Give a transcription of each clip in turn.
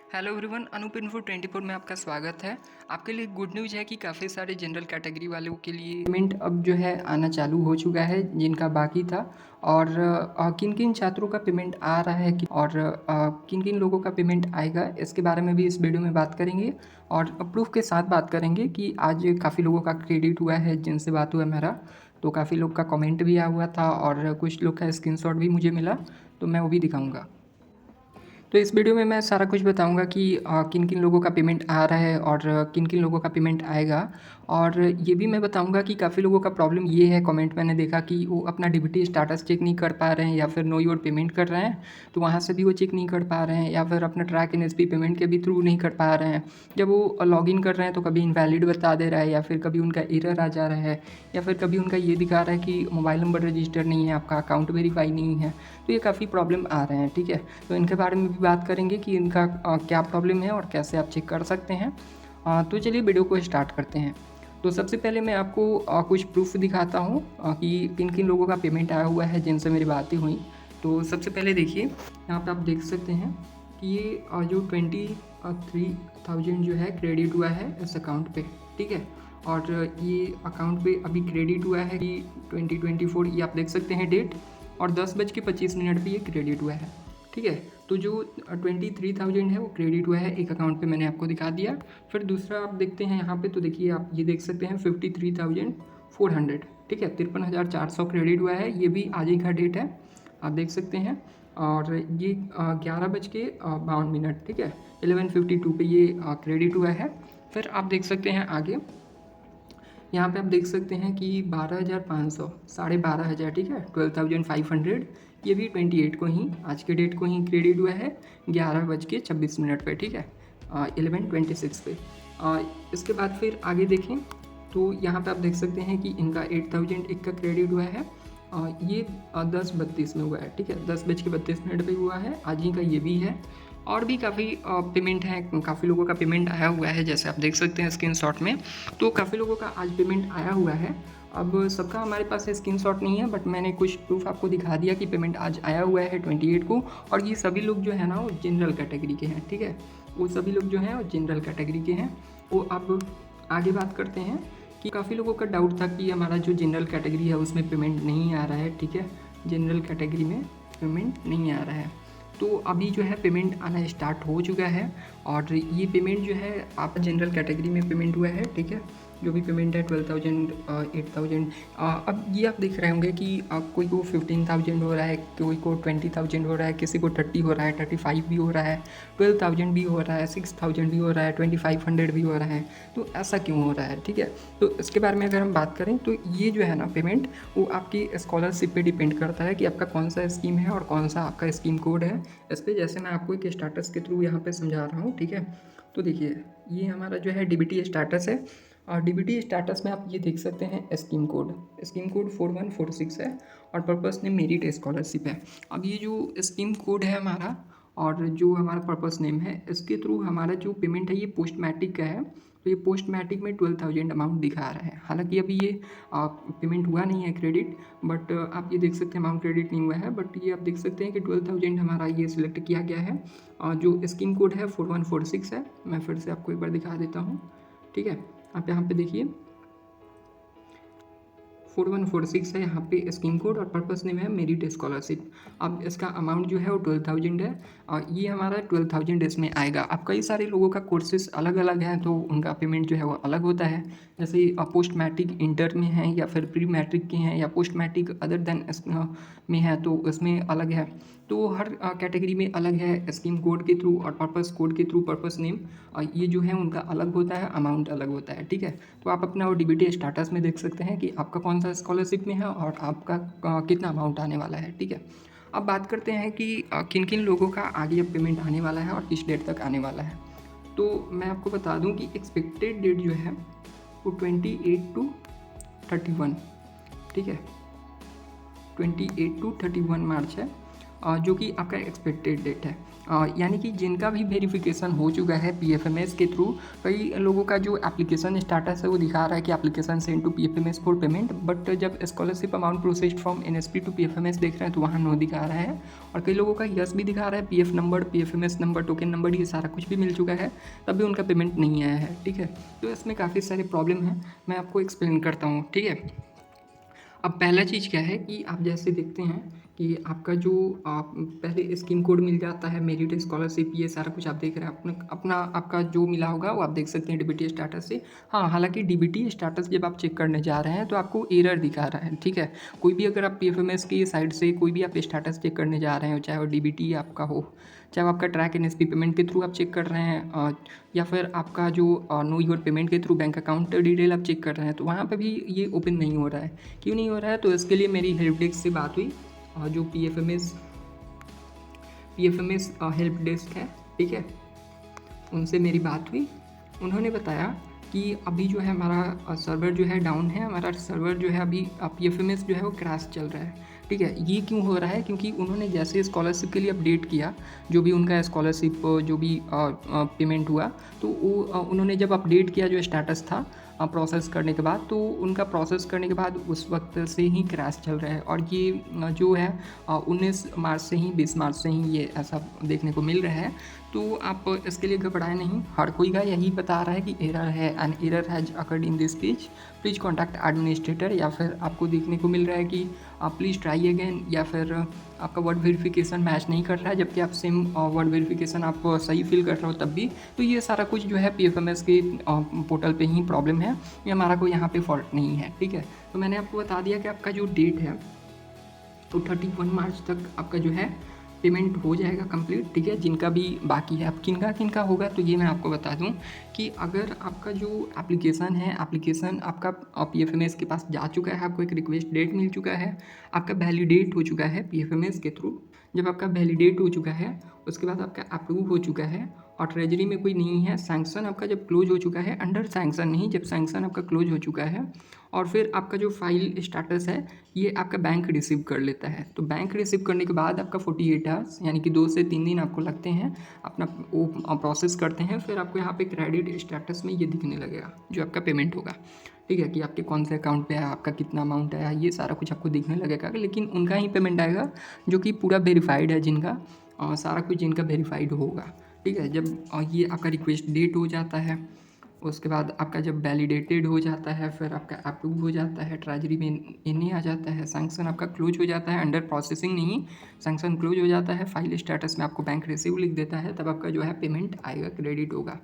Hello everyone, Anoop info 24 में आपका स्वागत है। आपके लिए गुड न्यूज़ है कि काफ़ी सारे जनरल कैटेगरी वालों के लिए पेमेंट अब जो है आना चालू हो चुका है जिनका बाकी था। और किन किन छात्रों का पेमेंट आ रहा है और किन किन लोगों का पेमेंट आएगा, इसके बारे में भी इस वीडियो में बात करेंगे। और प्रूफ के साथ बात करेंगे कि आज काफ़ी लोगों का क्रेडिट हुआ है जिनसे बात हुआ मेरा। तो काफ़ी लोग का कमेंट भी आया हुआ था और कुछ लोग का स्क्रीनशॉट भी मुझे मिला, तो मैं वो भी दिखाऊँगा। तो इस वीडियो में मैं सारा कुछ बताऊंगा कि किन किन लोगों का पेमेंट आ रहा है और किन किन लोगों का पेमेंट आएगा। और ये भी मैं बताऊंगा कि काफ़ी लोगों का प्रॉब्लम ये है, कमेंट मैंने देखा कि वो अपना डीबीटी स्टेटस चेक नहीं कर पा रहे हैं या फिर नो योर पेमेंट कर रहे हैं तो वहाँ से भी वो चेक नहीं कर पा रहे हैं, या फिर अपना ट्रैक एनएसपी पेमेंट के भी थ्रू नहीं कर पा रहे हैं। जब वो लॉगिन कर रहे हैं तो कभी इनवैलिड बता दे रहा है, या फिर कभी उनका एरर आ जा रहा है, या फिर कभी उनका ये दिखा रहा है कि मोबाइल नंबर रजिस्टर नहीं है, आपका अकाउंट वेरीफाई नहीं है। तो ये काफ़ी प्रॉब्लम आ रहे हैं, ठीक है। तो इनके बारे में भी बात करेंगे कि इनका क्या प्रॉब्लम है और कैसे आप चेक कर सकते हैं। तो चलिए वीडियो को स्टार्ट करते हैं। तो सबसे पहले मैं आपको कुछ प्रूफ दिखाता हूँ कि किन किन लोगों का पेमेंट आया हुआ है जिनसे मेरी बातें हुई। तो सबसे पहले देखिए, यहाँ पे आप देख सकते हैं कि ये जो 23,000 जो है क्रेडिट हुआ है इस अकाउंट पे, ठीक है। और ये अकाउंट पे अभी क्रेडिट हुआ है कि 2024, ये आप देख सकते हैं डेट, और 10:25 पे ये क्रेडिट हुआ है, ठीक है। तो जो 23,000 है वो क्रेडिट हुआ है एक अकाउंट पे, मैंने आपको दिखा दिया। फिर दूसरा आप देखते हैं यहाँ पे, तो देखिए आप ये देख सकते हैं 53,400, ठीक है, 53,400 क्रेडिट हुआ है। ये भी आज ही का डेट है, आप देख सकते हैं। और ये 11:52, ठीक है, 11:52 पे ये क्रेडिट हुआ है। फिर आप देख सकते हैं आगे, यहाँ पे आप देख सकते हैं कि 12,500, 12,500, ठीक है, 12,500, ये भी 28 को ही, आज के डेट को ही क्रेडिट हुआ है 11:26 पे, ठीक है, 11:26 पे। इसके बाद फिर आगे देखें तो यहाँ पे आप देख सकते हैं कि इनका 8,000 एक का क्रेडिट हुआ है। ये 10:32 में हुआ है, ठीक है, 10:32 पे हुआ है, आज ही का ये भी है। और भी काफ़ी पेमेंट है, काफ़ी लोगों का पेमेंट आया हुआ है, जैसे आप देख सकते हैं स्क्रीनशॉट में। तो काफ़ी लोगों का आज पेमेंट आया हुआ है। अब सबका हमारे पास स्क्रीनशॉट नहीं है, बट मैंने कुछ प्रूफ आपको दिखा दिया कि पेमेंट आज आया हुआ है 28 को। और ये सभी लोग जो है ना वो जनरल कैटेगरी के हैं, ठीक है, वो सभी लोग जो हैं वो जनरल कैटेगरी के हैं। वो अब आगे बात करते हैं कि काफ़ी लोगों का डाउट था कि हमारा जो जनरल कैटेगरी है उसमें पेमेंट नहीं आ रहा है, ठीक है, जनरल कैटेगरी में पेमेंट नहीं आ रहा है। तो अभी जो है पेमेंट आना स्टार्ट हो चुका है। और ये पेमेंट जो है आप जनरल कैटेगरी में पेमेंट हुआ है, ठीक है, जो भी पेमेंट है 12,000, 8,000। अब ये आप देख रहे होंगे कि कोई को 15,000 हो रहा है, कोई को 20,000 हो रहा है, किसी को 30 हो रहा है, 35 भी हो रहा है, 12,000 भी हो रहा है, 6,000 भी हो रहा है, 2,500 भी हो रहा है। तो ऐसा क्यों हो रहा है, ठीक है। तो इसके बारे में अगर हम बात करें तो ये जो है ना पेमेंट, वो आपकी स्कॉलरशिप पे डिपेंड करता है कि आपका कौन सा स्कीम है और कौन सा आपका स्कीम कोड है। इस पर जैसे मैं आपको एक स्टेटस के थ्रू यहाँ पे समझा रहा हूँ, ठीक है। तो देखिए ये हमारा जो है डीबीटी स्टेटस है, और डीबीटी स्टेटस में आप ये देख सकते हैं स्कीम कोड 4146 है, और पर्पस नेम मेरिट स्कॉलरशिप है। अब ये जो स्कीम कोड है हमारा और जो हमारा पर्पस नेम है, इसके थ्रू हमारा जो पेमेंट है ये पोस्ट मैट्रिक का है। तो ये पोस्ट मैट्रिक में 12,000 अमाउंट दिखा रहा है। हालांकि अभी ये पेमेंट हुआ नहीं है क्रेडिट, बट आप ये देख सकते हैं अमाउंट क्रेडिट नहीं हुआ है, बट ये आप देख सकते हैं कि 12,000 हमारा ये सिलेक्ट किया गया है। जो स्कीम कोड है 4146 है, मैं फिर से आपको एक बार दिखा देता हूँ, ठीक है। आप यहाँ पे देखिए 4146 है यहाँ पे स्कीम कोड, और पर्पस नेम है मेरिट स्कॉलरशिप। अब इसका अमाउंट जो है वो 12,000 है, और ये हमारा 12,000 इसमें आएगा। अब कई सारे लोगों का कोर्सेज अलग अलग हैं तो उनका पेमेंट जो है वो अलग होता है। जैसे पोस्ट मैट्रिक इंटर में है, या फिर प्री मैट्रिक के हैं, या पोस्ट मैट्रिक अदर देन में है तो उसमें अलग है। तो हर कैटेगरी में अलग है, स्कीम कोड के थ्रू और पर्पस कोड के थ्रू पर्पस नेम ये जो है उनका अलग होता है, अमाउंट अलग होता है, ठीक है। तो आप अपना वो डीबीटी स्टेटस में देख सकते हैं कि आपका कौन सा स्कॉलरशिप में है और आपका कितना अमाउंट आने वाला है, ठीक है। अब बात करते हैं कि किन किन लोगों का आगे अब पेमेंट आने वाला है और किस डेट तक आने वाला है। तो मैं आपको बता दूं कि एक्सपेक्टेड डेट जो है वो 28 to 31, ठीक है, 28 to 31 मार्च है। जो कि आपका एक्सपेक्टेड डेट है। यानी कि जिनका भी वेरिफिकेशन हो चुका है पीएफएमएस के थ्रू, कई लोगों का जो एप्लीकेशन स्टेटस है वो दिखा रहा है कि application send to PFMS for payment, but जब scholarship amount processed from NSP to PFMS देख रहे हैं तो वहाँ नो दिखा रहा है। और कई लोगों का यस भी दिखा रहा है, PF number, PFMS number, token number, ये सारा कुछ भी मिल चुका है, तब भी उनका पेमेंट नहीं आया है। ठीक है, तो इसमें काफ़ी सारे प्रॉब्लम हैं, मैं आपको एक्सप्लेन करता हूँ। ठीक है, अब पहला चीज़ क्या है कि आप जैसे देखते हैं कि आपका जो पहले स्कीम कोड मिल जाता है, मेरिट स्कॉलरशिप, ये सारा कुछ आप देख रहे हैं, अपना आपका जो मिला होगा वो आप देख सकते हैं डीबीटी स्टेटस से। हाँ, हालांकि डीबीटी स्टेटस जब आप चेक करने जा रहे हैं तो आपको एरर दिखा रहा है। ठीक है, कोई भी अगर आप पीएफएमएस की साइड से कोई भी आप स्टेटस चेक करने जा रहे हो, चाहे वो डीबीटी आपका हो, चाहे वो आपका ट्रैक एनएसपी पेमेंट के थ्रू आप चेक कर रहे हैं, या फिर आपका जो नो योर पेमेंट के थ्रू बैंक अकाउंट डिटेल आप चेक कर रहे हैं, तो वहाँ पर भी ये ओपन नहीं हो रहा है। क्यों नहीं हो रहा है? तो इसके लिए मेरी हेल्प डेस्क से बात हुई, जो पीएफएमएस हेल्प डेस्क है, ठीक है, उनसे मेरी बात हुई। उन्होंने बताया कि अभी जो है हमारा सर्वर जो है डाउन है, हमारा सर्वर जो है अभी पीएफएमएस जो है वो क्रैश चल रहा है। ठीक है, ये क्यों हो रहा है? क्योंकि उन्होंने जैसे स्कॉलरशिप के लिए अपडेट किया, जो भी उनका स्कॉलरशिप जो भी पेमेंट हुआ, तो वो उन्होंने जब अपडेट किया जो स्टेटस था प्रोसेस करने के बाद, तो उनका प्रोसेस करने के बाद उस वक्त से ही क्रैश चल रहा है। और ये जो है 19 मार्च से ही 20 मार्च से ही ये ऐसा देखने को मिल रहा है। तो आप इसके लिए घबराएं नहीं, हर कोई का यही बता रहा है कि एरर है, an error has occurred in this page, please contact administrator, या फिर आपको देखने को मिल रहा है कि प्लीज़ ट्राई अगेन, या फिर आपका वर्ड वेरिफिकेशन मैच नहीं कर रहा है जबकि आप सेम वर्ड वेरिफिकेशन आप सही फिल कर रहे हो तब भी। तो ये सारा कुछ जो है पीएफएमएस के पोर्टल पे ही प्रॉब्लम है, ये हमारा कोई यहाँ पे फॉल्ट नहीं है। ठीक है, तो मैंने आपको बता दिया कि आपका जो डेट है तो 31 मार्च तक आपका जो है पेमेंट हो जाएगा कंप्लीट। ठीक है, जिनका भी बाकी है, अब किनका किनका होगा तो ये मैं आपको बता दूं कि अगर आपका जो एप्लीकेशन है, एप्लीकेशन आपका पीएफएमएस के पास जा चुका है, आपको एक रिक्वेस्ट डेट मिल चुका है, आपका वैलिडेट हो चुका है पीएफएमएस के थ्रू, जब आपका वैलिडेट हो चुका है उसके बाद आपका अप्रूव हो चुका है और ट्रेजरी में कोई नहीं है, सैंक्शन आपका जब क्लोज हो चुका है, अंडर सैंक्शन नहीं, जब सैंक्शन आपका क्लोज हो चुका है, और फिर आपका जो फाइल स्टेटस है ये आपका बैंक रिसीव कर लेता है। तो बैंक रिसीव करने के बाद आपका 48 आवर्स यानी कि 2 से 3 दिन आपको लगते हैं, अपना वो प्रोसेस करते हैं, फिर आपको यहाँ पे क्रेडिट स्टेटस में ये दिखने लगेगा जो आपका पेमेंट होगा। ठीक है, कि आपके कौन से अकाउंट पे आया, आपका कितना अमाउंट आया, ये सारा कुछ आपको दिखने लगेगा। लेकिन उनका ही पेमेंट आएगा जो कि पूरा वेरीफाइड है, जिनका सारा कुछ जिनका वेरीफाइड होगा। ठीक है, जब ये आपका रिक्वेस्ट डेट हो जाता है, उसके बाद आपका जब वैलिडेटेड हो जाता है, फिर आपका अप्रूव हो जाता है, ट्रेजरी में इन्हें आ जाता है, सैंक्शन आपका क्लोज हो जाता है, अंडर प्रोसेसिंग नहीं, सैंक्शन क्लोज हो जाता है, फाइल स्टेटस में आपको बैंक रिसीव लिख देता है, तब आपका जो है पेमेंट आएगा, क्रेडिट होगा।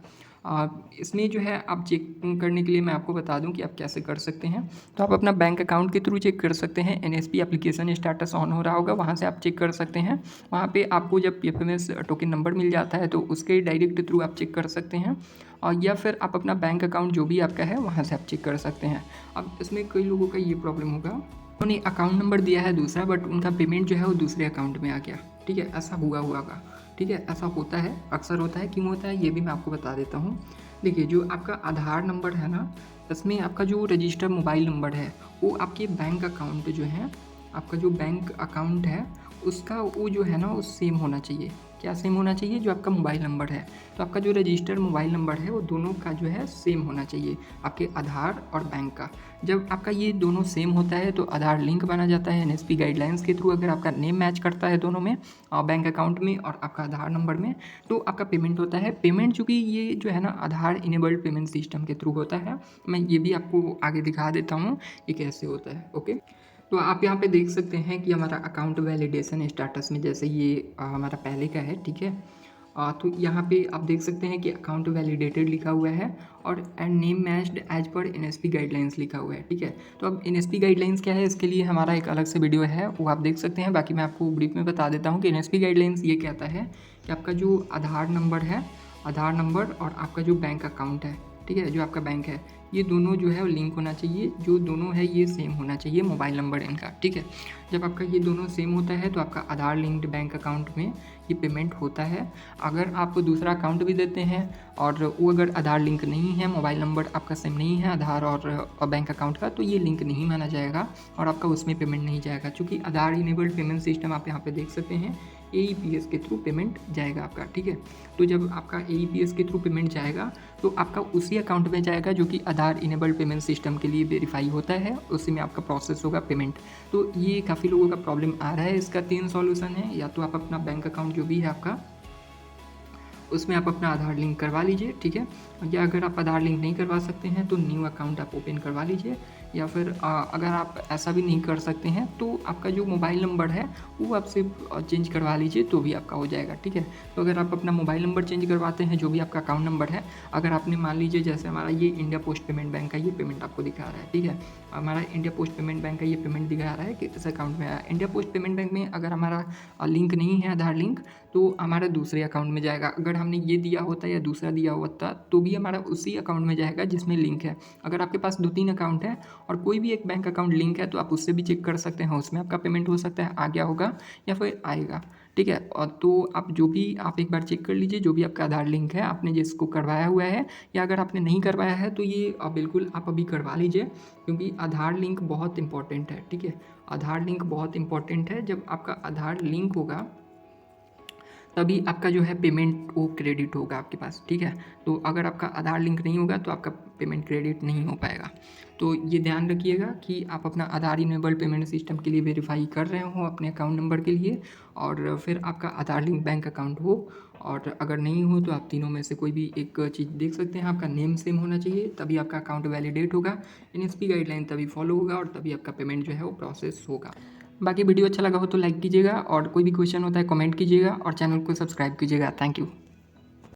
इसमें जो है आप चेक करने के लिए मैं आपको बता दूं कि आप कैसे कर सकते हैं। तो आप अपना बैंक अकाउंट के थ्रू चेक कर सकते हैं, एनएसपी एप्लीकेशन स्टेटस ऑन हो रहा होगा, वहाँ से आप चेक कर सकते हैं। वहाँ पे आपको जब पीएफएमएस टोकन नंबर मिल जाता है तो उसके डायरेक्ट थ्रू आप चेक कर सकते हैं, और या फिर आप अपना बैंक अकाउंट जो भी आपका है वहाँ से आप चेक कर सकते हैं। अब इसमें कई लोगों का ये प्रॉब्लम होगा, उन्होंने अकाउंट नंबर दिया है दूसरा, बट उनका पेमेंट जो है वो दूसरे अकाउंट में आ गया। ठीक है, ऐसा हुआ होगा। ठीक है, ऐसा होता है, अक्सर होता है। क्यों होता है ये भी मैं आपको बता देता हूँ। देखिए, जो आपका आधार नंबर है ना, इसमें आपका जो रजिस्टर्ड मोबाइल नंबर है वो आपके बैंक अकाउंट जो है, आपका जो बैंक अकाउंट है उसका वो जो है ना वो सेम होना चाहिए। क्या सेम होना चाहिए? जो आपका मोबाइल नंबर है, तो आपका जो रजिस्टर्ड मोबाइल नंबर है वो दोनों का जो है सेम होना चाहिए, आपके आधार और बैंक का। जब आपका ये दोनों सेम होता है तो आधार लिंक बना जाता है एनएसपी गाइडलाइंस के थ्रू। अगर आपका नेम मैच करता है दोनों में, बैंक अकाउंट में और आपका आधार नंबर में, तो आपका पेमेंट होता है। पेमेंट चूँकि ये जो है ना आधार इनेबल्ड पेमेंट सिस्टम के थ्रू होता है, मैं ये भी आपको आगे दिखा देता हूँ ये कैसे होता है। ओके, तो आप यहाँ पे देख सकते हैं कि हमारा अकाउंट वैलिडेशन स्टेटस में जैसे ये हमारा पहले का है। ठीक है, तो यहाँ पे आप देख सकते हैं कि अकाउंट वैलिडेटेड लिखा हुआ है और and name matched as per NSP guidelines लिखा हुआ है। ठीक है, तो अब एनएसपी गाइडलाइंस क्या है, इसके लिए हमारा एक अलग से वीडियो है, वो आप देख सकते हैं। बाकी मैं आपको ब्रीफ में बता देता हूँ कि एनएसपी गाइडलाइंस ये कहता है कि आपका जो आधार नंबर है, आधार नंबर और आपका जो बैंक अकाउंट है, ठीक है, जो आपका बैंक है, ये दोनों जो है वो लिंक होना चाहिए, जो दोनों है ये सेम होना चाहिए मोबाइल नंबर इनका, ठीक है। जब आपका ये दोनों सेम होता है तो आपका आधार लिंक्ड बैंक अकाउंट में ये पेमेंट होता है। अगर आप दूसरा अकाउंट भी देते हैं और वो अगर आधार लिंक नहीं है, मोबाइल नंबर आपका सेम नहीं है आधार और बैंक अकाउंट का, तो ये लिंक नहीं माना जाएगा और आपका उसमें पेमेंट नहीं जाएगा। चूँकि आधार इनेबल्ड पेमेंट सिस्टम आप यहाँ पे देख सकते हैं, AEPS के थ्रू पेमेंट जाएगा आपका, ठीक है। तो जब आपका AEPS के थ्रू पेमेंट जाएगा तो आपका उसी अकाउंट में जाएगा जो कि आधार इनेबल्ड पेमेंट सिस्टम के लिए वेरीफाई होता है, उसी में आपका प्रोसेस होगा पेमेंट। तो ये काफ़ी लोगों का प्रॉब्लम आ रहा है। इसका 3 सॉल्यूशन है, या तो आप अपना बैंक अकाउंट जो भी है आपका उसमें आप अपना आधार लिंक करवा लीजिए, ठीक है। या अगर आप आधार लिंक नहीं करवा सकते हैं तो न्यू अकाउंट आप ओपन करवा लीजिए, या फिर अगर आप ऐसा भी नहीं कर सकते हैं तो आपका जो मोबाइल नंबर है वो आप सिर्फ चेंज करवा लीजिए तो भी आपका हो जाएगा, ठीक है। तो अगर आप अपना मोबाइल नंबर चेंज करवाते हैं, जो भी आपका अकाउंट नंबर है, अगर आपने मान लीजिए जैसे हमारा ये इंडिया पोस्ट पेमेंट बैंक का ये पेमेंट आपको दिखा रहा है, ठीक है, हमारा इंडिया पोस्ट पेमेंट बैंक का ये पेमेंट दिखा रहा है कि इस अकाउंट में आया। इंडिया पोस्ट पेमेंट बैंक में अगर हमारा लिंक नहीं है आधार लिंक, तो हमारा दूसरे अकाउंट में जाएगा। अगर हमने ये दिया होता या दूसरा दिया होता तो भी हमारा उसी अकाउंट में जाएगा जिसमें लिंक है। अगर आपके पास 2-3 अकाउंट है और कोई भी एक बैंक अकाउंट लिंक है तो आप उससे भी चेक कर सकते हैं, उसमें आपका पेमेंट हो सकता है आ गया होगा या फिर आएगा, ठीक है। और तो आप जो भी आप एक बार चेक कर लीजिए, जो भी आपका आधार लिंक है आपने जिसको करवाया हुआ है, या अगर आपने नहीं करवाया है तो ये बिल्कुल आप अभी करवा लीजिए, क्योंकि आधार लिंक बहुत इंपॉर्टेंट है, ठीक है। आधार लिंक बहुत इंपॉर्टेंट है। जब आपका आधार लिंक होगा तभी आपका जो है पेमेंट वो क्रेडिट होगा आपके पास, ठीक है। तो अगर आपका आधार लिंक नहीं होगा तो आपका पेमेंट क्रेडिट नहीं हो पाएगा। तो ये ध्यान रखिएगा कि आप अपना आधार इनेबल्ड पेमेंट सिस्टम के लिए वेरीफाई कर रहे हो अपने अकाउंट नंबर के लिए, और फिर आपका आधार लिंक बैंक अकाउंट हो, और अगर नहीं हो तो आप तीनों में से कोई भी एक चीज़ देख सकते हैं। आपका नेम सेम होना चाहिए, तभी आपका अकाउंट वैलिडेट होगा, NSP गाइडलाइन तभी फॉलो होगा और तभी आपका पेमेंट जो है वो प्रोसेस होगा। बाकी वीडियो अच्छा लगा हो तो लाइक कीजिएगा, और कोई भी क्वेश्चन होता है कमेंट कीजिएगा, और चैनल को सब्सक्राइब कीजिएगा। Thank you.